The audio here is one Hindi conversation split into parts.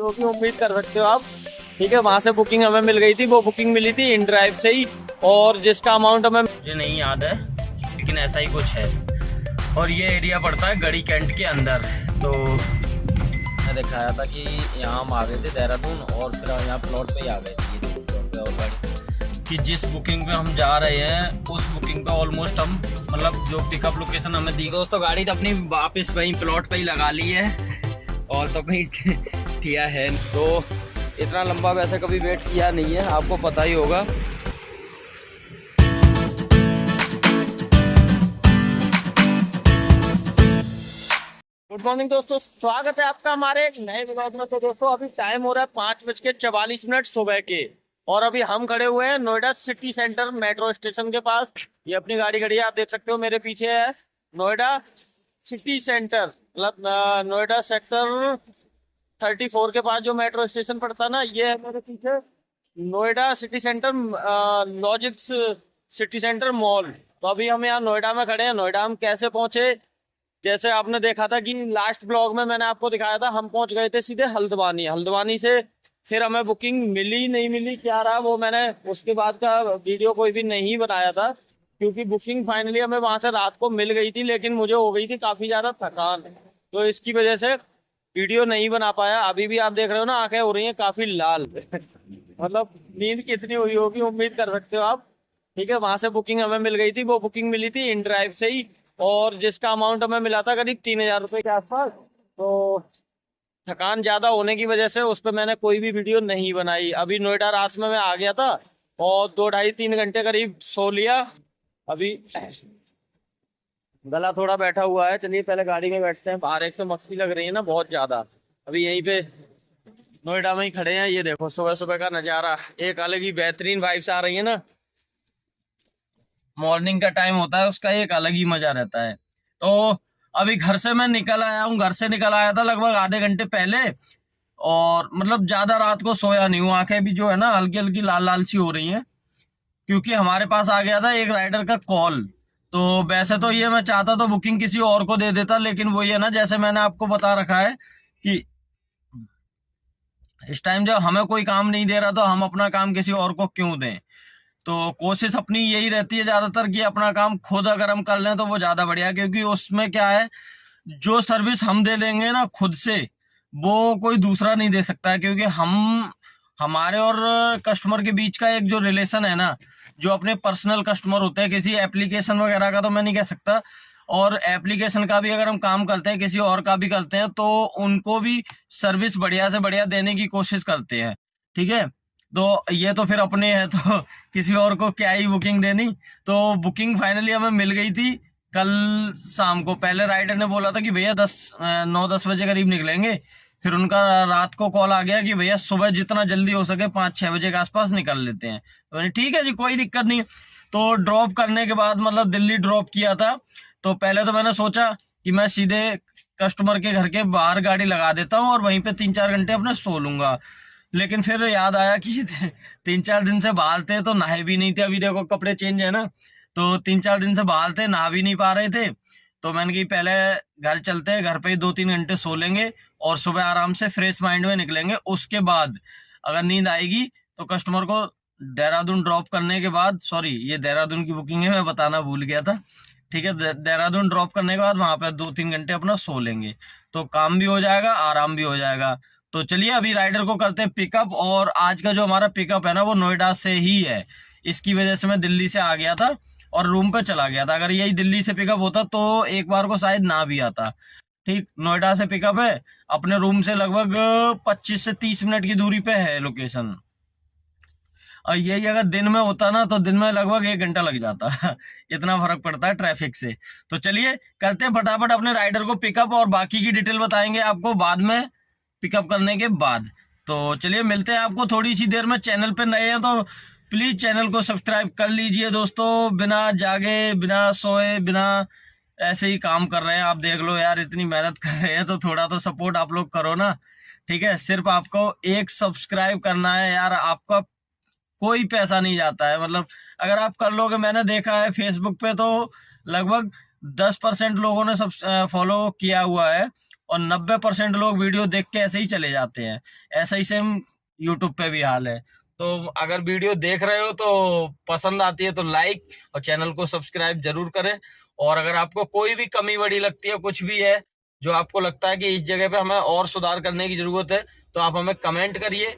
जो भी उम्मीद कर सकते हो आप। ठीक है, वहां से बुकिंग हमें मिल गई थी, वो बुकिंग मिली थी इन ड्राइव से ही, और जिसका अमाउंट हमें मुझे नहीं याद है, लेकिन ऐसा ही कुछ है। और ये एरिया पड़ता है गढ़ी कैंट के अंदर। तो मैंने दिखाया था कि यहाँ हम आ गए थे देहरादून, और फिर यहाँ प्लॉट पे ही आ गए थे, ये प्लॉट पे। और गाड़ी कि जिस बुकिंग पे हम जा रहे हैं उस बुकिंग पे ऑलमोस्ट हम, मतलब जो पिकअप लोकेशन हमें दी दोस्तों, गाड़ी तो अपनी वापस वहीं प्लॉट पे ही लगा ली है, और तो कहीं किया है। तो इतना लंबा वैसे कभी वेट किया नहीं है, आपको पता ही होगा। गुड मॉर्निंग दोस्तों, स्वागत है आपका हमारे एक नए व्लॉग में। तो दोस्तों अभी टाइम हो रहा है 5:44 सुबह के, और अभी हम खड़े हुए हैं Noida city centre metro station के पास। ये अपनी गाड़ी खड़ी है, आप देख सकते हो मेरे पीछे है नोएडा सिटी सेंटर, मतलब नोएडा सेक्टर 34 के पास जो मेट्रो स्टेशन पड़ता है ना, ये है मेरे पीछे Noida city centre logics city centre mall. तो अभी हम यहाँ नोएडा में खड़े हैं। नोएडा हम कैसे पहुंचे, जैसे आपने देखा था कि लास्ट ब्लॉग में मैंने आपको दिखाया था, हम पहुंच गए थे सीधे हल्द्वानी। हल्द्वानी से फिर हमें बुकिंग मिली नहीं मिली क्या रहा, वो मैंने उसके बाद का वीडियो कोई भी नहीं बनाया था, क्योंकि बुकिंग फाइनली हमें वहां से रात को मिल गई थी, लेकिन मुझे हो गई थी काफी ज्यादा थकान, तो इसकी वजह से वीडियो नहीं बना पाया। अभी भी आप देख रहे हो ना, आंखें हो रही हैं काफी लाल मतलब नींद कितनी हुई होगी उम्मीद कर सकते हो आप। ठीक है, वहां से बुकिंग हमें मिल गई थी, वो बुकिंग मिली थी इन ड्राइव से ही, और जिसका अमाउंट हमें मिला था करीब 3,000 रुपये के आसपास। तो थकान ज्यादा होने की वजह से उस पर मैंने कोई भी वीडियो नहीं बनाई। अभी नोएडा रात में मैं आ गया था, और 2 ढाई 3 घंटे करीब सो लिया। अभी गला थोड़ा बैठा हुआ है, चलिए पहले गाड़ी में बैठते हैं। बाहर एक तो मक्खी लग रही है ना बहुत ज्यादा। अभी यहीं पे नोएडा में ही खड़े हैं, ये देखो सुबह सुबह का नजारा, एक अलग ही बेहतरीन वाइब्स आ रही है ना। मॉर्निंग का टाइम होता है, उसका एक अलग ही मजा रहता है। तो अभी घर से मैं निकल आया हूँ, घर से निकल आया था लगभग आधे घंटे पहले, और मतलब ज्यादा रात को सोया नहीं हूँ। आंखें भी जो है ना हल्की हल्की लाल लाल सी हो रही हैं, क्योंकि हमारे पास आ गया था एक राइडर का कॉल। तो वैसे तो ये मैं चाहता तो बुकिंग किसी और को दे देता, लेकिन वो ये ना, जैसे मैंने आपको बता रखा है कि इस टाइम जब हमें कोई काम नहीं दे रहा तो हम अपना काम किसी और को क्यों दें। तो कोशिश अपनी यही रहती है ज्यादातर कि अपना काम खुद अगर हम कर लें तो वो ज्यादा बढ़िया, क्योंकि उसमें क्या है, जो सर्विस हम दे लेंगे ना खुद से, वो कोई दूसरा नहीं दे सकता है। क्योंकि हमारे और कस्टमर के बीच का एक जो रिलेशन है ना, जो अपने पर्सनल कस्टमर होते हैं, किसी एप्लीकेशन वगैरह का तो मैं नहीं कह सकता, और एप्लीकेशन का भी अगर हम काम करते हैं, किसी और का भी करते हैं, तो उनको भी सर्विस बढ़िया से बढ़िया देने की कोशिश करते हैं। ठीक है, तो ये तो फिर अपने हैं, तो किसी और को क्या ही बुकिंग देनी। तो बुकिंग फाइनली हमें मिल गई थी कल शाम को। पहले राइडर ने बोला था कि भैया 9-10 बजे करीब निकलेंगे, फिर उनका रात को कॉल आ गया कि भैया सुबह जितना जल्दी हो सके 5-6 बजे के आसपास निकल लेते हैं। तो मैंने ठीक है जी, कोई दिक्कत नहीं। तो ड्रॉप करने के बाद, मतलब दिल्ली ड्रॉप किया था, तो पहले तो मैंने सोचा कि मैं सीधे कस्टमर के घर के बाहर गाड़ी लगा देता हूँ और वहीं पे 3-4 घंटे अपने सो लूंगा। लेकिन फिर याद आया कि 3-4 दिन से बाहर थे तो नहाए भी नहीं थे। अभी देखो कपड़े चेंज है ना, तो 3-4 दिन से बाहर थे, नहा भी नहीं पा रहे थे। तो मैंने कि पहले घर चलते हैं, घर पे ही 2-3 घंटे सो लेंगे और सुबह आराम से फ्रेश माइंड में निकलेंगे। उसके बाद अगर नींद आएगी तो कस्टमर को देहरादून ड्रॉप करने के बाद, सॉरी ये देहरादून की बुकिंग है, मैं बताना भूल गया था। ठीक है, देहरादून ड्रॉप करने के बाद वहां पे 2-3 घंटे अपना सो लेंगे, तो काम भी हो जाएगा, आराम भी हो जाएगा। तो चलिए अभी राइडर को करते हैं पिकअप। और आज का जो हमारा पिकअप है ना, वो नोएडा से ही है। इसकी वजह से मैं दिल्ली से आ गया था और रूम पे चला गया था। अगर यही दिल्ली से पिकअप होता तो एक बार को शायद ना भी आता। ठीक, नोएडा से पिकअप है, अपने रूम से लगभग 25 से 30 मिनट की दूरी पे है लोकेशन। और यही अगर दिन में होता ना, तो दिन में लगभग 1 घंटा लग जाता इतना फर्क पड़ता है ट्रैफिक से। तो चलिए करते हैं फटाफट अपने राइडर को पिकअप, और बाकी की डिटेल बताएंगे आपको बाद में, पिकअप करने के बाद। तो चलिए मिलते हैं आपको थोड़ी सी देर में। चैनल पे नए हैं तो प्लीज चैनल को सब्सक्राइब कर लीजिए दोस्तों। बिना जागे, बिना सोए, बिना ऐसे ही काम कर रहे हैं, आप देख लो यार, इतनी मेहनत कर रहे हैं, तो थोड़ा तो सपोर्ट आप लोग करो ना। ठीक है, सिर्फ आपको एक सब्सक्राइब करना है यार, आपका कोई पैसा नहीं जाता है। मतलब अगर आप कर लोगे, मैंने देखा है फेसबुक पे तो लगभग 10% लोगों ने सब फॉलो किया हुआ है, और 90% लोग वीडियो देख के ऐसे ही चले जाते हैं। ऐसा ही सेम यूट्यूब पे भी हाल है। तो अगर वीडियो देख रहे हो तो पसंद आती है तो लाइक और चैनल को सब्सक्राइब जरूर करें। और अगर आपको कोई भी कमी बड़ी लगती है, कुछ भी है जो आपको लगता है कि इस जगह पे हमें और सुधार करने की जरूरत है, तो आप हमें कमेंट करिए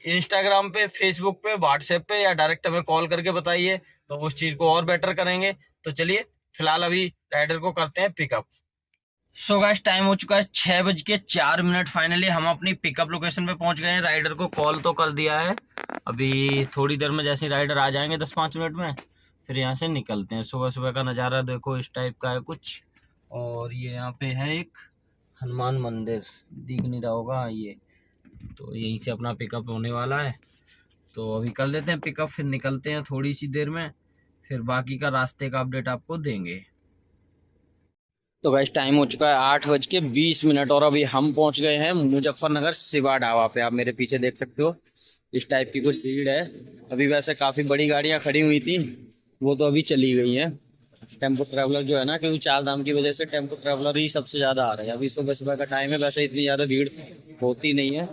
इंस्टाग्राम पे, फेसबुक पे, व्हाट्सएप पे, या डायरेक्ट हमें कॉल करके बताइए, तो उस चीज को और बेटर करेंगे। तो चलिए फिलहाल अभी राइडर को करते हैं पिकअप। सो गाइस टाइम हो चुका है 6:04। फाइनली हम अपनी पिकअप लोकेशन पे पहुंच गए हैं। राइडर को कॉल तो कर दिया है, अभी थोड़ी देर में जैसे ही राइडर आ जाएंगे 10-5 मिनट में, फिर यहाँ से निकलते हैं। सुबह सुबह का नज़ारा देखो इस टाइप का है कुछ। और ये यहाँ पे है एक हनुमान मंदिर, दिख नहीं रहा होगा ये, तो यहीं से अपना पिकअप होने वाला है। तो अभी कर लेते हैं पिकअप, फिर निकलते हैं थोड़ी सी देर में, फिर बाकी का रास्ते का अपडेट आपको देंगे। तो गाइस टाइम हो चुका है 8:20 और अभी हम पहुंच गए हैं मुजफ्फरनगर शिवा ढाबा पे। आप मेरे पीछे देख सकते हो इस टाइप की कुछ भीड़ है। अभी वैसे काफ़ी बड़ी गाड़ियां खड़ी हुई थी, वो तो अभी चली गई हैं। टेम्पो ट्रैवलर जो है ना, क्योंकि चार धाम की वजह से टेम्पो ट्रैवलर ही सबसे ज़्यादा आ रहे हैं। अभी सुबह सुबह का टाइम है, वैसे इतनी ज़्यादा भीड़ होती नहीं है,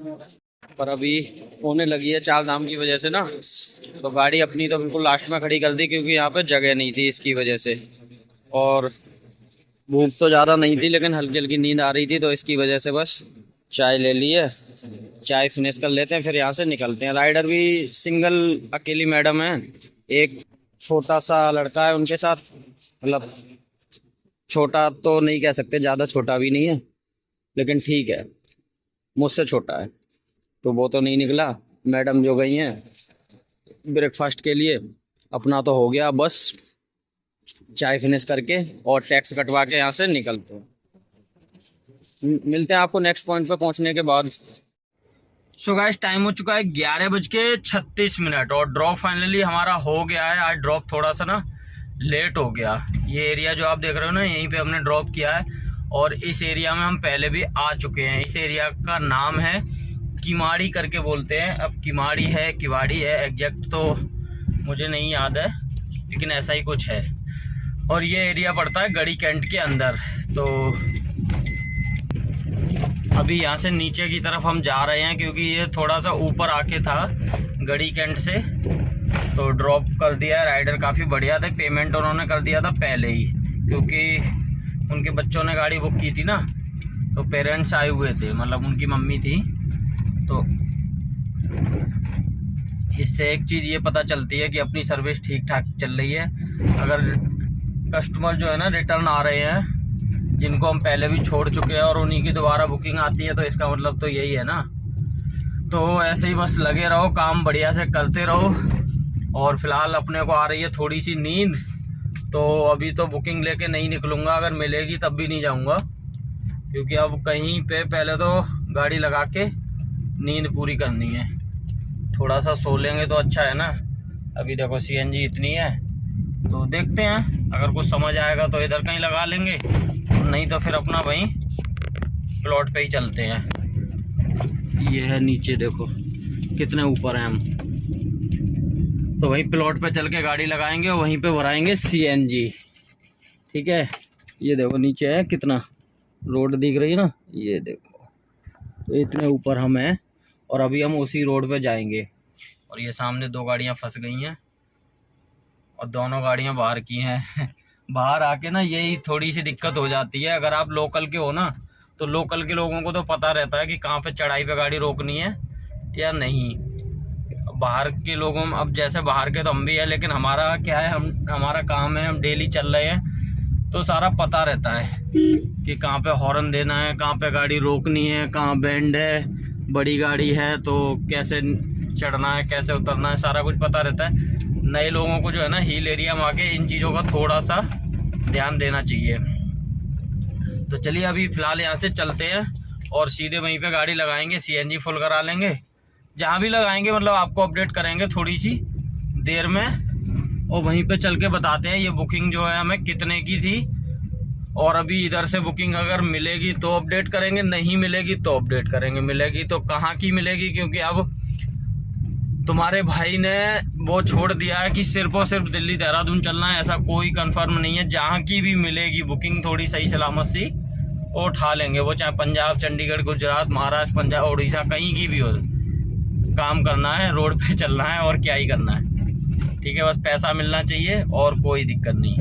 पर अभी होने लगी है चार धाम की वजह से ना। तो गाड़ी अपनी तो बिल्कुल लास्ट में खड़ी कर दी, क्योंकि यहाँ पे जगह नहीं थी इसकी वजह से। और भूख तो ज़्यादा नहीं थी, लेकिन हल्की हल्की नींद आ रही थी, तो इसकी वजह से बस चाय ले ली है। चाय फिनिश कर लेते हैं, फिर यहाँ से निकलते हैं। राइडर भी सिंगल अकेली मैडम है, एक छोटा सा लड़का है उनके साथ। मतलब छोटा तो नहीं कह सकते, ज़्यादा छोटा भी नहीं है, लेकिन ठीक है, मुझसे छोटा है, तो वो तो नहीं निकला। मैडम जो गई हैं ब्रेकफास्ट के लिए, अपना तो हो गया, बस चाय फिनिश करके और टैक्स कटवा के यहाँ से निकलते हैं। मिलते हैं आपको नेक्स्ट पॉइंट पे पहुँचने के बाद। सो गाइस टाइम हो चुका है 11:36 और ड्रॉप फाइनली हमारा हो गया है। आज ड्रॉप थोड़ा सा ना लेट हो गया। ये एरिया जो आप देख रहे हो ना, यहीं पे हमने ड्रॉप किया है, और इस एरिया में हम पहले भी आ चुके हैं। इस एरिया का नाम है किमाड़ी करके बोलते हैं। अब किमाड़ी है किवाड़ी है, एग्जैक्ट तो मुझे नहीं याद है, लेकिन ऐसा ही कुछ है। और ये एरिया पड़ता है गढ़ी कैंट के अंदर। तो अभी यहाँ से नीचे की तरफ हम जा रहे हैं, क्योंकि ये थोड़ा सा ऊपर आके था गढ़ी कैंट से, तो ड्रॉप कर दिया है। राइडर काफ़ी बढ़िया थे, पेमेंट उन्होंने कर दिया था पहले ही, क्योंकि उनके बच्चों ने गाड़ी बुक की थी ना, तो पेरेंट्स आए हुए थे, मतलब उनकी मम्मी थी। तो इससे एक चीज़ ये पता चलती है कि अपनी सर्विस ठीक ठाक चल रही है। अगर कस्टमर जो है ना रिटर्न आ रहे हैं, जिनको हम पहले भी छोड़ चुके हैं, और उन्हीं की दोबारा बुकिंग आती है, तो इसका मतलब तो यही है ना। तो ऐसे ही बस लगे रहो, काम बढ़िया से करते रहो। और फिलहाल अपने को आ रही है थोड़ी सी नींद, तो अभी तो बुकिंग लेके नहीं निकलूँगा, अगर मिलेगी तब भी नहीं जाऊँगा, क्योंकि अब कहीं पे पहले तो गाड़ी लगा के नींद पूरी करनी है। थोड़ा सा सो लेंगे तो अच्छा है ना। अभी देखो सीएनजी इतनी है, तो देखते हैं, अगर कुछ समझ आएगा तो इधर कहीं लगा लेंगे, नहीं तो फिर अपना वहीं प्लॉट पे ही चलते हैं। ये है नीचे, देखो कितने ऊपर हैं हम, तो वहीं प्लॉट पे चल के गाड़ी लगाएंगे और वहीं पे भराएंगे सीएनजी। ठीक है, ये देखो नीचे है, कितना रोड दिख रही है ना, ये देखो, तो इतने ऊपर हम हैं, और अभी हम उसी रोड पे जाएंगे। और ये सामने दो गाड़ियां फंस गई हैं, और दोनों गाड़ियां बाहर की हैं। बाहर आके ना यही थोड़ी सी दिक्कत हो जाती है। अगर आप लोकल के हो ना, तो लोकल के लोगों को तो पता रहता है कि कहाँ पे चढ़ाई पे गाड़ी रोकनी है या नहीं। बाहर के लोगों, अब जैसे बाहर के तो हम भी है, लेकिन हमारा क्या है, हमारा काम है, हम डेली चल रहे हैं, तो सारा पता रहता है कि कहाँ पे हॉर्न देना है, कहाँ पे गाड़ी रोकनी है, कहाँ बेंड है, बड़ी गाड़ी है तो कैसे चढ़ना है, कैसे उतरना है, सारा कुछ पता रहता है। नए लोगों को जो है ना हिल एरिया में आके इन चीज़ों का थोड़ा सा ध्यान देना चाहिए। तो चलिए अभी फ़िलहाल यहाँ से चलते हैं और सीधे वहीं पे गाड़ी लगाएंगे, सीएनजी फुल करा लेंगे। जहाँ भी लगाएंगे मतलब आपको अपडेट करेंगे थोड़ी सी देर में, और वहीं पे चल के बताते हैं ये बुकिंग जो है हमें कितने की थी। और अभी इधर से बुकिंग अगर मिलेगी तो अपडेट करेंगे, नहीं मिलेगी तो अपडेट करेंगे। मिलेगी तो कहाँ की मिलेगी, क्योंकि अब तुम्हारे भाई ने वो छोड़ दिया है कि सिर्फ और सिर्फ दिल्ली देहरादून चलना है, ऐसा कोई कंफर्म नहीं है। जहाँ की भी मिलेगी बुकिंग थोड़ी सही सलामत सी, वो उठा लेंगे, वो चाहे पंजाब, चंडीगढ़, गुजरात, महाराष्ट्र, पंजाब, उड़ीसा, कहीं की भी हो। काम करना है, रोड पे चलना है और क्या ही करना है। ठीक है, बस पैसा मिलना चाहिए और कोई दिक्कत नहीं।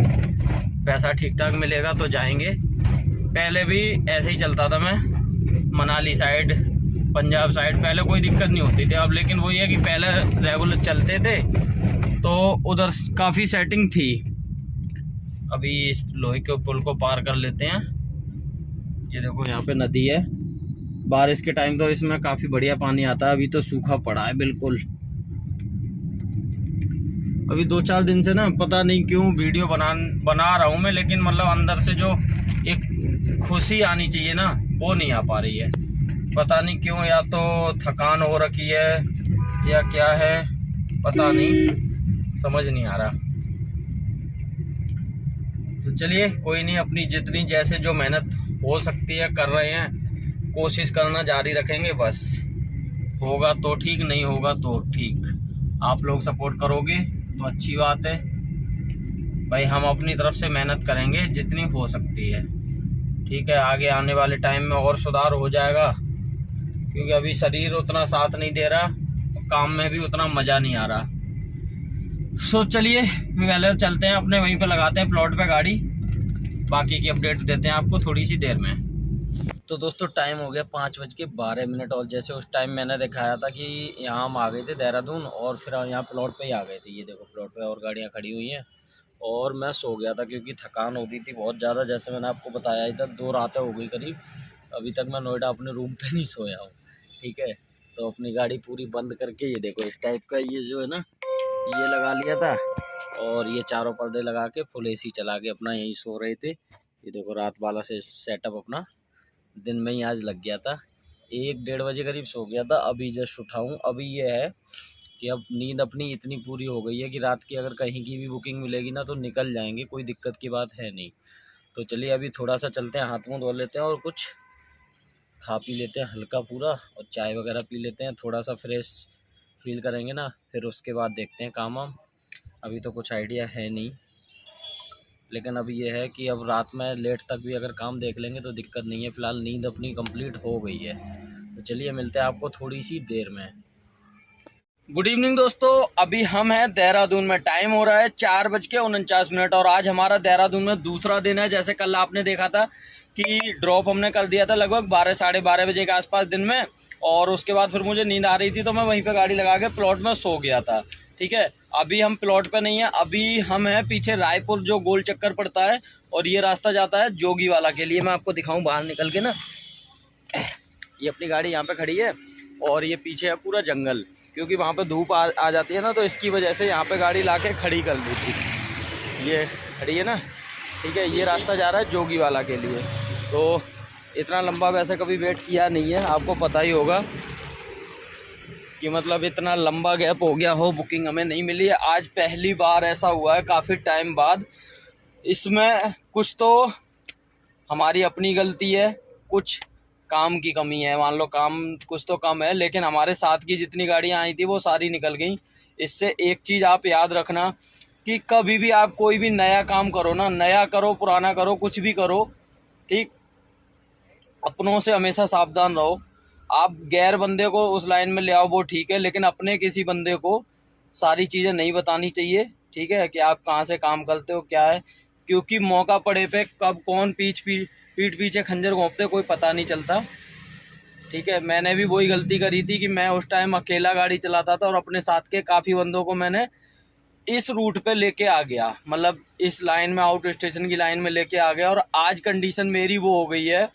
पैसा ठीक ठाक मिलेगा तो जाएंगे। पहले भी ऐसे ही चलता था मैं, मनाली साइड, पंजाब साइड, पहले कोई दिक्कत नहीं होती थी। अब लेकिन वही है कि पहले रेगुलर चलते थे तो उधर काफ़ी सेटिंग थी। अभी इस लोहे के पुल को पार कर लेते हैं। ये देखो यहाँ पे नदी है, बारिश के टाइम तो इसमें काफ़ी बढ़िया पानी आता है। अभी तो सूखा पड़ा है बिल्कुल। अभी 2-4 दिन से ना पता नहीं क्यों वीडियो बना रहा हूँ मैं, लेकिन मतलब अंदर से जो एक खुशी आनी चाहिए ना, वो नहीं आ पा रही है। पता नहीं क्यों, या तो थकान हो रखी है या क्या है, पता नहीं, समझ नहीं आ रहा। तो चलिए कोई नहीं, अपनी जितनी जैसे जो मेहनत हो सकती है कर रहे हैं, कोशिश करना जारी रखेंगे। बस होगा तो ठीक, नहीं होगा तो ठीक। आप लोग सपोर्ट करोगे तो अच्छी बात है भाई। हम अपनी तरफ से मेहनत करेंगे जितनी हो सकती है। ठीक है, आगे आने वाले टाइम में और सुधार हो जाएगा, क्योंकि अभी शरीर उतना साथ नहीं दे रहा, काम में भी उतना मज़ा नहीं आ रहा। सो चलिए पहले चलते हैं, अपने वहीं पे लगाते हैं प्लॉट पे गाड़ी, बाकी की अपडेट देते हैं आपको थोड़ी सी देर में। तो दोस्तों टाइम हो गया 5:12 और जैसे उस टाइम मैंने दिखाया था कि यहाँ हम आ गए थे देहरादून, और फिर यहाँ प्लॉट पे ही आ गए थे। ये देखो प्लॉट पे और गाड़ियाँ खड़ी हुई हैं, और मैं सो गया था क्योंकि थकान हो रही थी बहुत ज़्यादा। जैसे मैंने आपको बताया, इधर 2 रातें हो गई करीब, अभी तक मैं नोएडा अपने रूम पे नहीं सोया हूँ। ठीक है, तो अपनी गाड़ी पूरी बंद करके, ये देखो इस टाइप का ये जो है ना, ये लगा लिया था, और ये चारों पर्दे लगा के फुल AC चला के अपना यहीं सो रहे थे। ये देखो रात वाला से सेटअप अपना दिन में ही आज लग गया था। 1-1:30 बजे करीब सो गया था, अभी जस्ट उठा हूँ। अभी ये है कि अब नींद अपनी इतनी पूरी हो गई है कि रात की अगर कहीं की भी बुकिंग मिलेगी ना तो निकल जाएंगे, कोई दिक्कत की बात है नहीं। तो चलिए अभी थोड़ा सा चलते हैं, हाथ मुँह धो लेते हैं और कुछ खा पी लेते हैं हल्का पूरा, और चाय वगैरह पी लेते हैं, थोड़ा सा फ्रेश फील करेंगे ना, फिर उसके बाद देखते हैं काम वाम। अभी तो कुछ आइडिया है नहीं, लेकिन अभी ये है कि अब रात में लेट तक भी अगर काम देख लेंगे तो दिक्कत नहीं है। फ़िलहाल नींद अपनी कंप्लीट हो गई है। तो चलिए मिलते हैं आपको थोड़ी सी देर में। गुड इवनिंग दोस्तों, अभी हम हैं देहरादून में। टाइम हो रहा है 4:49 और आज हमारा देहरादून में दूसरा दिन है। जैसे कल आपने देखा था कि ड्रॉप हमने कर दिया था लगभग 12-12:30 बजे के आसपास दिन में, और उसके बाद फिर मुझे नींद आ रही थी तो मैं वहीं पे गाड़ी लगा के प्लॉट में सो गया था। ठीक है, अभी हम प्लॉट पे नहीं है, अभी हम हैं पीछे रायपुर जो गोल चक्कर पड़ता है, और ये रास्ता जाता है जोगीवाला के लिए। मैं आपको दिखाऊं बाहर निकल के ना, ये अपनी गाड़ी यहाँ पे खड़ी है और ये पीछे है पूरा जंगल, क्योंकि वहाँ पे धूप आ जाती है ना, तो इसकी वजह से यहाँ पे गाड़ी ला के खड़ी कर दी थी। ये खड़ी है ना, ठीक है। ये रास्ता जा रहा है जोगीवाला के लिए। तो इतना लंबा वैसे कभी वेट किया नहीं है, आपको पता ही होगा कि मतलब इतना लंबा गैप हो गया हो, बुकिंग हमें नहीं मिली है। आज पहली बार ऐसा हुआ है काफ़ी टाइम बाद। इसमें कुछ तो हमारी अपनी गलती है, कुछ काम की कमी है। मान लो काम कुछ तो कम है, लेकिन हमारे साथ की जितनी गाड़ियाँ आई थी वो सारी निकल गई। इससे एक चीज़ आप याद रखना कि कभी भी आप कोई भी नया काम करो ना, नया करो पुराना करो, कुछ भी करो, ठीक, अपनों से हमेशा सावधान रहो। आप गैर बंदे को उस लाइन में ले आओ वो ठीक है, लेकिन अपने किसी बंदे को सारी चीज़ें नहीं बतानी चाहिए। ठीक है, कि आप कहाँ से काम करते हो क्या है, क्योंकि मौका पड़े पे कब कौन पीठ पीछे खंजर घोंपते कोई पता नहीं चलता। ठीक है, मैंने भी वही गलती करी थी कि मैं उस टाइम अकेला गाड़ी चलाता था और अपने साथ के काफ़ी बंदों को मैंने इस रूट पे लेके आ गया, मतलब इस लाइन में, आउट स्टेशन की लाइन में लेके आ गया। और आज कंडीशन मेरी वो हो गई है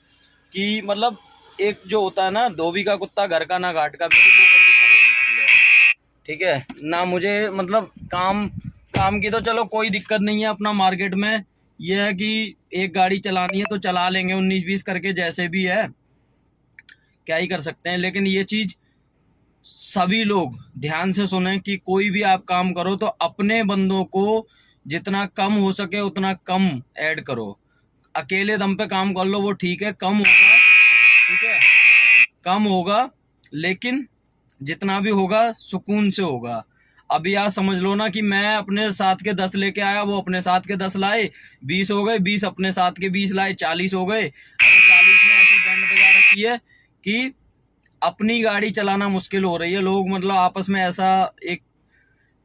कि मतलब एक जो होता है ना, धोबी का कुत्ता घर का ना घाट का, मेरी वो कंडीशन हो चुकी है। ठीक है ना, मुझे मतलब काम की तो चलो कोई दिक्कत नहीं है। अपना मार्केट में ये है कि एक गाड़ी चलानी है तो चला लेंगे 19-20 करके, जैसे भी है, क्या ही कर सकते हैं। लेकिन ये चीज़ सभी लोग ध्यान से सुने कि कोई भी आप काम करो तो अपने बंदों को जितना कम हो सके उतना कम ऐड करो। अकेले दम पे काम कर लो वो ठीक है, कम होगा, ठीक है, कम होगा, लेकिन जितना भी होगा सुकून से होगा। अभी आप समझ लो ना कि मैं अपने साथ के 10 लेके आया, वो अपने साथ के 10 लाए, 20 हो गए, 20 अपने साथ के 20 लाए, 40 हो गए। अगर 40 रही है कि अपनी गाड़ी चलाना मुश्किल हो रही है। लोग मतलब आपस में ऐसा एक,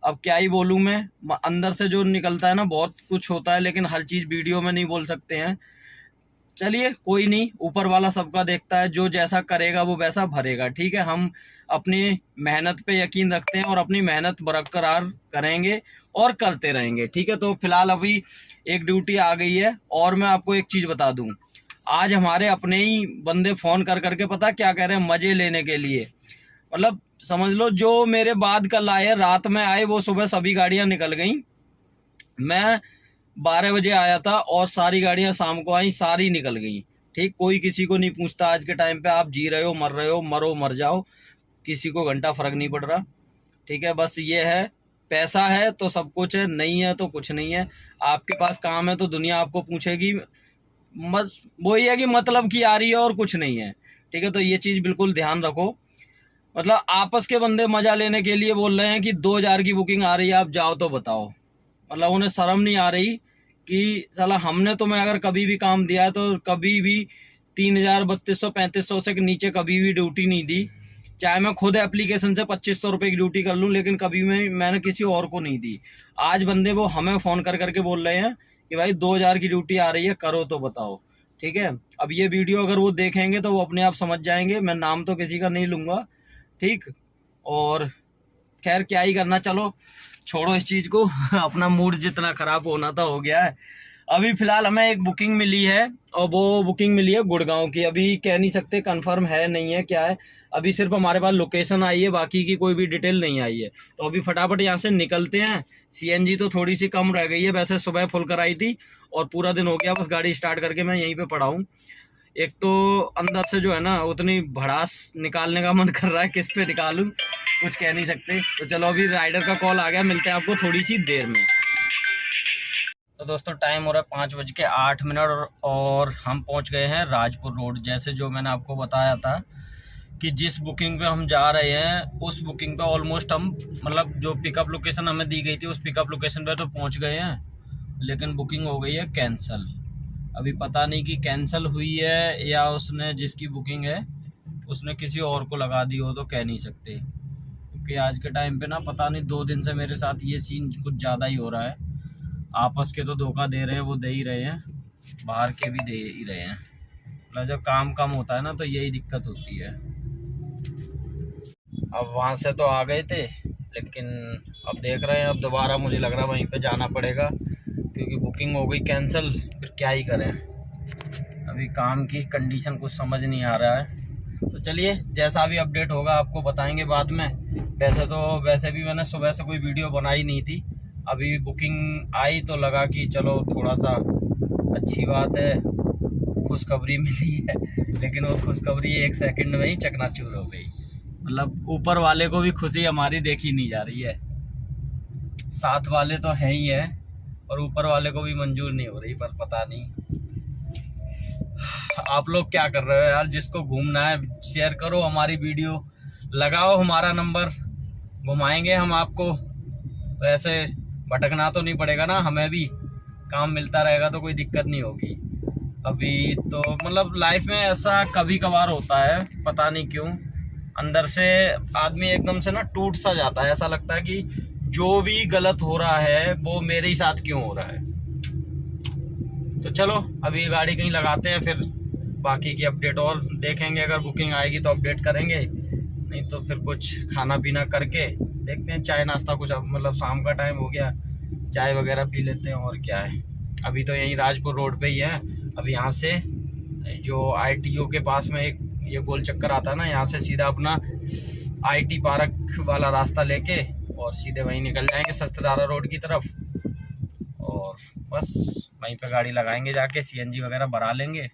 अब क्या ही बोलूँ मैं, अंदर से जो निकलता है ना बहुत कुछ होता है, लेकिन हर चीज़ वीडियो में नहीं बोल सकते हैं। चलिए कोई नहीं, ऊपर वाला सबका देखता है, जो जैसा करेगा वो वैसा भरेगा। ठीक है, हम अपनी मेहनत पे यकीन रखते हैं और अपनी मेहनत बरकरार करेंगे और करते रहेंगे। ठीक है, तो फिलहाल अभी एक ड्यूटी आ गई है। और मैं आपको एक चीज़ बता दूं, आज हमारे अपने ही बंदे फ़ोन कर करके पता क्या कह रहे हैं, मज़े लेने के लिए। मतलब समझ लो जो मेरे बाद कल आए, रात में आए, वो सुबह सभी गाड़ियाँ निकल गई। मैं 12 बजे आया था और सारी गाड़ियां शाम को आई, सारी निकल गई। ठीक, कोई किसी को नहीं पूछता आज के टाइम पे, आप जी रहे हो, मरो मर जाओ, किसी को घंटा फर्क नहीं पड़ रहा। ठीक है, बस ये है, पैसा है तो सब कुछ है, नहीं है तो कुछ नहीं है। आपके पास काम है तो दुनिया आपको पूछेगी, बस वही है कि मतलब की आ रही है और कुछ नहीं है। ठीक है, तो ये चीज़ बिल्कुल ध्यान रखो। मतलब आपस के बंदे मजा लेने के लिए बोल रहे हैं कि 2000 की बुकिंग आ रही है, आप जाओ तो बताओ। मतलब उन्हें शर्म नहीं आ रही कि साला हमने तुम्हें अगर कभी भी काम दिया है तो कभी भी 3000, 3200, 3500 से नीचे कभी भी ड्यूटी नहीं दी। चाहे मैं खुद एप्लीकेशन से 2500 रुपये की ड्यूटी कर लूँ, लेकिन कभी मैंने किसी और को नहीं दी। आज बंदे वो हमें फ़ोन कर करके बोल रहे हैं कि भाई 2000 की ड्यूटी आ रही है, करो तो बताओ। ठीक है, अब ये वीडियो अगर वो देखेंगे तो वो अपने आप समझ जाएंगे, मैं नाम तो किसी का नहीं लूँगा। ठीक, और खैर क्या ही करना, चलो छोड़ो इस चीज़ को। अपना मूड जितना ख़राब होना था हो गया है। अभी फ़िलहाल हमें एक बुकिंग मिली है और वो बुकिंग मिली है गुड़गांव की। अभी कह नहीं सकते कंफर्म है नहीं है क्या है, अभी सिर्फ हमारे पास लोकेशन आई है, बाकी की कोई भी डिटेल नहीं आई है। तो अभी फटाफट यहाँ से निकलते हैं। सीएनजी तो थोड़ी सी कम रह गई है, वैसे सुबह फुल कराई थी और पूरा दिन हो गया, बस गाड़ी स्टार्ट करके मैं यहीं पर पड़ा हूँ। एक तो अंदर से जो है ना उतनी भड़ास निकालने का मन कर रहा है, किस पे निकालूं कुछ कह नहीं सकते। तो चलो अभी राइडर का कॉल आ गया, मिलते हैं आपको थोड़ी सी देर में। तो दोस्तों टाइम हो रहा है 5:08 और हम पहुंच गए हैं राजपुर रोड। जैसे जो मैंने आपको बताया था कि जिस बुकिंग पे हम जा रहे हैं उस बुकिंग पे ऑलमोस्ट हम, मतलब जो पिकअप लोकेशन हमें दी गई थी उस पिकअप लोकेशन पे तो पहुंच गए हैं, लेकिन बुकिंग हो गई है कैंसिल। अभी पता नहीं कि कैंसिल हुई है या उसने जिसकी बुकिंग है उसने किसी और को लगा दी हो, तो कह नहीं सकते। क्योंकि आज के टाइम पे ना पता नहीं 2 दिन से मेरे साथ ये सीन कुछ ज़्यादा ही हो रहा है। आपस के तो धोखा दे रहे हैं, वो दे ही रहे हैं, बाहर के भी दे ही रहे हैं। मतलब जब काम कम होता है ना तो यही दिक्कत होती है। अब वहाँ से तो आ गए थे, लेकिन अब देख रहे हैं, अब दोबारा मुझे लग रहा है वहीं पे जाना पड़ेगा क्योंकि बुकिंग हो गई कैंसिल। फिर क्या ही करें, अभी काम की कंडीशन कुछ समझ नहीं आ रहा है। तो चलिए जैसा भी अपडेट होगा आपको बताएंगे बाद में। वैसे भी मैंने सुबह से कोई वीडियो बनाई नहीं थी, अभी बुकिंग आई तो लगा कि चलो थोड़ा सा अच्छी बात है, खुशखबरी मिली है। लेकिन वो खुशखबरी 1 सेकंड में ही चकनाचूर हो गई। मतलब ऊपर वाले को भी खुशी हमारी देखी नहीं जा रही है, साथ वाले तो हैं ही है और ऊपर वाले को भी मंजूर नहीं हो रही। पर पता नहीं आप लोग क्या कर रहे हो यार, जिसको घूमना है शेयर करो हमारी वीडियो, लगाओ हमारा नंबर, घुमाएंगे हम आपको। तो ऐसे भटकना तो नहीं पड़ेगा ना, हमें भी काम मिलता रहेगा तो कोई दिक्कत नहीं होगी। अभी तो मतलब लाइफ में ऐसा कभी कभार होता है, पता नहीं क्यों अंदर से आदमी एकदम से ना टूट सा जाता है। ऐसा लगता है कि जो भी गलत हो रहा है वो मेरे ही साथ क्यों हो रहा है। तो चलो अभी गाड़ी कहीं लगाते हैं, फिर बाकी की अपडेट और देखेंगे। अगर बुकिंग आएगी तो अपडेट करेंगे, नहीं तो फिर कुछ खाना पीना करके देखते हैं, चाय नाश्ता कुछ, मतलब शाम का टाइम हो गया, चाय वगैरह पी लेते हैं और क्या है। अभी तो यहीं राजपुर रोड पे ही है। अब यहाँ से जो ITO के पास में एक ये गोल चक्कर आता है ना, यहाँ से सीधा अपना IT पार्क वाला रास्ता लेके और सीधे वहीं निकल जाएंगे शस्त्रधारा रोड की तरफ। और बस वहीं पे गाड़ी लगाएंगे, जाके CNG वगैरह भरा लेंगे।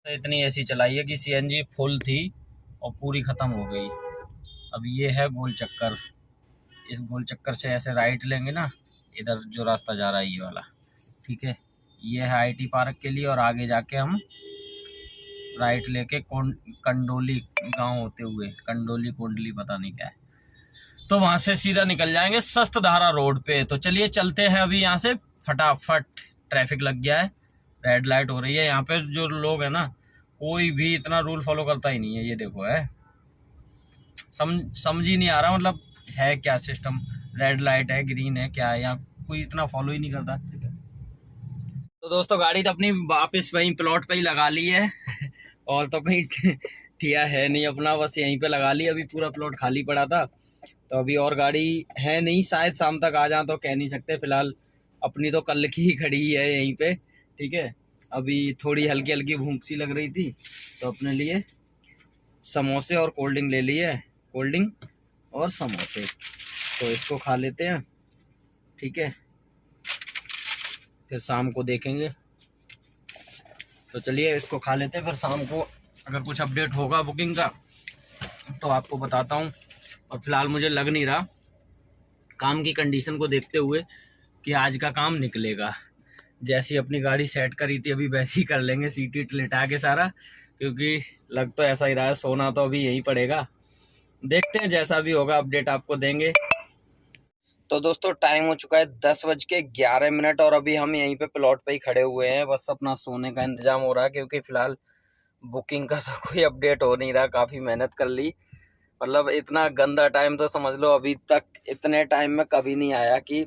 तो इतनी ऐसी चलाई है कि CNG फुल थी और पूरी ख़त्म हो गई। अब ये है गोल चक्कर, इस गोल चक्कर से ऐसे राइट लेंगे ना, इधर जो रास्ता जा रहा है ये वाला, ठीक है, ये है IT पार्क के लिए। और आगे जाके हम राइट लेके कंडोली गांव होते हुए, कंडोली कोंडली पता नहीं क्या है, तो वहाँ से सीधा निकल जाएंगे शस्त्रधारा रोड पे। तो चलिए चलते हैं अभी यहाँ से फटाफट। ट्रैफिक लग गया है, रेड लाइट हो रही है यहाँ पे। जो लोग हैं ना कोई भी इतना रूल फॉलो करता ही नहीं है। ये देखो है, समझ ही नहीं आ रहा, मतलब है क्या सिस्टम, रेड लाइट है, ग्रीन है, क्या है, यहाँ कोई इतना फॉलो ही नहीं करता। तो दोस्तों गाड़ी तो अपनी वापस वहीं प्लॉट पे ही लगा ली है और तो कहीं ठिया है नहीं अपना, बस यहीं पे लगा ली। अभी पूरा प्लॉट खाली पड़ा था, तो अभी और गाड़ी है नहीं, शायद शाम तक आ जाए तो कह नहीं सकते। फिलहाल अपनी तो कल की ही खड़ी है यहीं पे, ठीक है। अभी थोड़ी हल्की हल्की भूख सी लग रही थी, तो अपने लिए समोसे और कोल्ड ड्रिंक ले लिए, कोल्ड ड्रिंक और समोसे, तो इसको खा लेते हैं, ठीक है, फिर शाम को देखेंगे। तो चलिए इसको खा लेते हैं, फिर शाम को अगर कुछ अपडेट होगा बुकिंग का तो आपको बताता हूँ। और फिलहाल मुझे लग नहीं रहा काम की कंडीशन को देखते हुए कि आज का काम निकलेगा। जैसी अपनी गाड़ी सेट करी थी अभी वैसे ही कर लेंगे, सीट वीट लिटा के सारा, क्योंकि लग तो ऐसा ही रहा है, सोना तो अभी यही पड़ेगा। देखते हैं जैसा भी होगा अपडेट आपको देंगे। तो दोस्तों टाइम हो चुका है 10:11 और अभी हम यहीं पे प्लॉट पे ही खड़े हुए हैं। बस अपना सोने का इंतजाम हो रहा है, क्योंकि फिलहाल बुकिंग का तो कोई अपडेट हो नहीं रहा। काफ़ी मेहनत कर ली, मतलब इतना गंदा टाइम तो समझ लो अभी तक इतने टाइम में कभी नहीं आया कि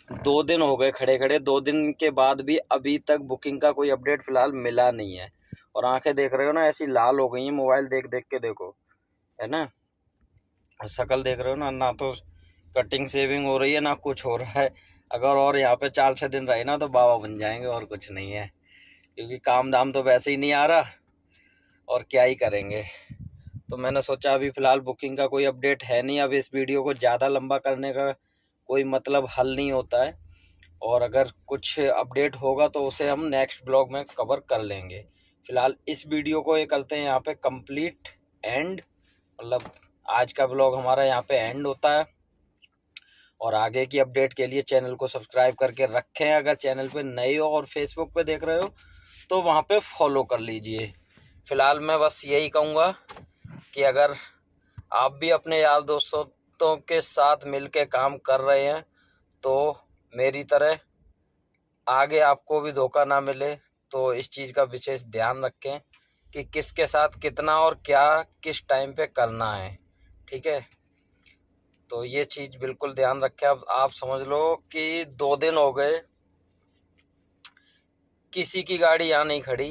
2 दिन हो गए खड़े खड़े, 2 दिन के बाद भी अभी तक बुकिंग का कोई अपडेट फिलहाल मिला नहीं है। और आंखें देख रहे हो ना ऐसी लाल हो गई हैं, मोबाइल देख देख के, देखो है ना, शक्ल देख रहे हो ना, ना तो कटिंग शेविंग हो रही है ना कुछ हो रहा है। अगर और यहाँ पे 4-6 दिन रहे ना तो बाबा बन जाएंगे, और कुछ नहीं है, क्योंकि काम दाम तो वैसे ही नहीं आ रहा और क्या ही करेंगे। तो मैंने सोचा अभी फ़िलहाल बुकिंग का कोई अपडेट है नहीं, अब इस वीडियो को ज़्यादा लंबा करने का कोई मतलब हल नहीं होता है, और अगर कुछ अपडेट होगा तो उसे हम नेक्स्ट ब्लॉग में कवर कर लेंगे। फ़िलहाल इस वीडियो को ये करते हैं यहाँ पे कंप्लीट एंड, मतलब आज का ब्लॉग हमारा यहाँ पे एंड होता है। और आगे की अपडेट के लिए चैनल को सब्सक्राइब करके रखें, अगर चैनल पे नए हो और फेसबुक पे देख रहे हो तो वहाँ पे फॉलो कर लीजिए। फ़िलहाल मैं बस यही कहूँगा कि अगर आप भी अपने यार दोस्तों के साथ मिल के काम कर रहे हैं तो मेरी तरह आगे आपको भी धोखा ना मिले, तो इस चीज़ का विशेष ध्यान रखें कि किसके साथ कितना और क्या किस टाइम पे करना है, ठीक है। तो ये चीज़ बिल्कुल ध्यान रखें। अब आप समझ लो कि 2 दिन हो गए किसी की गाड़ी यहाँ नहीं खड़ी,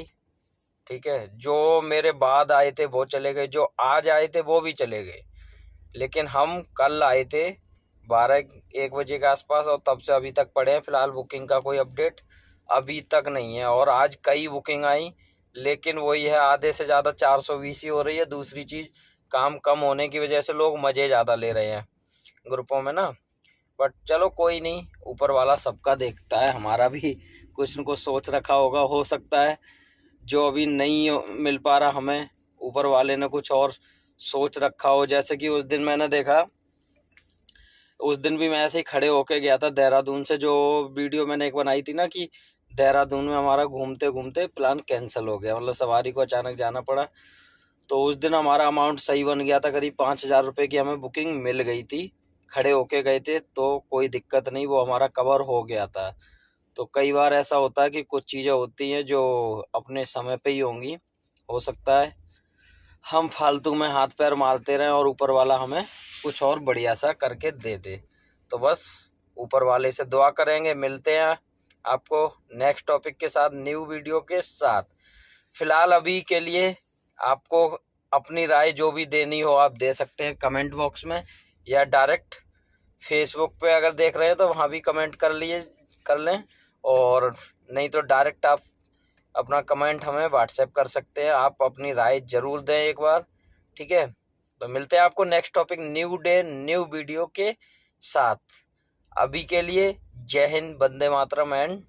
ठीक है। जो मेरे बाद आए थे वो चले गए, जो आज आए थे वो भी चले गए, लेकिन हम कल आए थे 12-1 बजे के आसपास, और तब से अभी तक पड़े हैं। फिलहाल बुकिंग का कोई अपडेट अभी तक नहीं है। और आज कई बुकिंग आई, लेकिन वही है, आधे से ज़्यादा 420 ही हो रही है। दूसरी चीज़, काम कम होने की वजह से लोग मज़े ज़्यादा ले रहे हैं ग्रुपों में ना। बट चलो कोई नहीं, ऊपर वाला सबका देखता है, हमारा भी कुछ न कुछ सोच रखा होगा। हो सकता है जो अभी नहीं मिल पा रहा हमें, ऊपर वाले ने कुछ और सोच रखा हो। जैसे कि उस दिन मैंने देखा, उस दिन भी मैं ऐसे ही खड़े होके गया था देहरादून से, जो वीडियो मैंने एक बनाई थी ना कि देहरादून में हमारा घूमते घूमते प्लान कैंसिल हो गया, मतलब सवारी को अचानक जाना पड़ा। तो उस दिन हमारा अमाउंट सही बन गया था, करीब 5,000 रुपये की हमें बुकिंग मिल गई थी। खड़े होके गए थे तो कोई दिक्कत नहीं, वो हमारा कवर हो गया था। तो कई बार ऐसा होता है कि कुछ चीज़ें होती हैं जो अपने समय पे ही होंगी, हो सकता है हम फालतू में हाथ पैर मारते रहें और ऊपर वाला हमें कुछ और बढ़िया सा करके दे दे। तो बस ऊपर वाले से दुआ करेंगे। मिलते हैं आपको नेक्स्ट टॉपिक के साथ, न्यू वीडियो के साथ। फिलहाल अभी के लिए आपको अपनी राय जो भी देनी हो आप दे सकते हैं कमेंट बॉक्स में, या डायरेक्ट फेसबुक पे अगर देख रहे हैं तो वहाँ भी कमेंट कर लें, और नहीं तो डायरेक्ट आप अपना कमेंट हमें व्हाट्सएप कर सकते हैं। आप अपनी राय ज़रूर दें एक बार, ठीक है। तो मिलते हैं आपको next topic, new day new video के साथ। अभी के लिए जय Hind, Vande Mataram and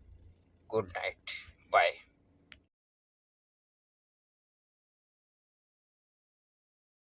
good night, bye.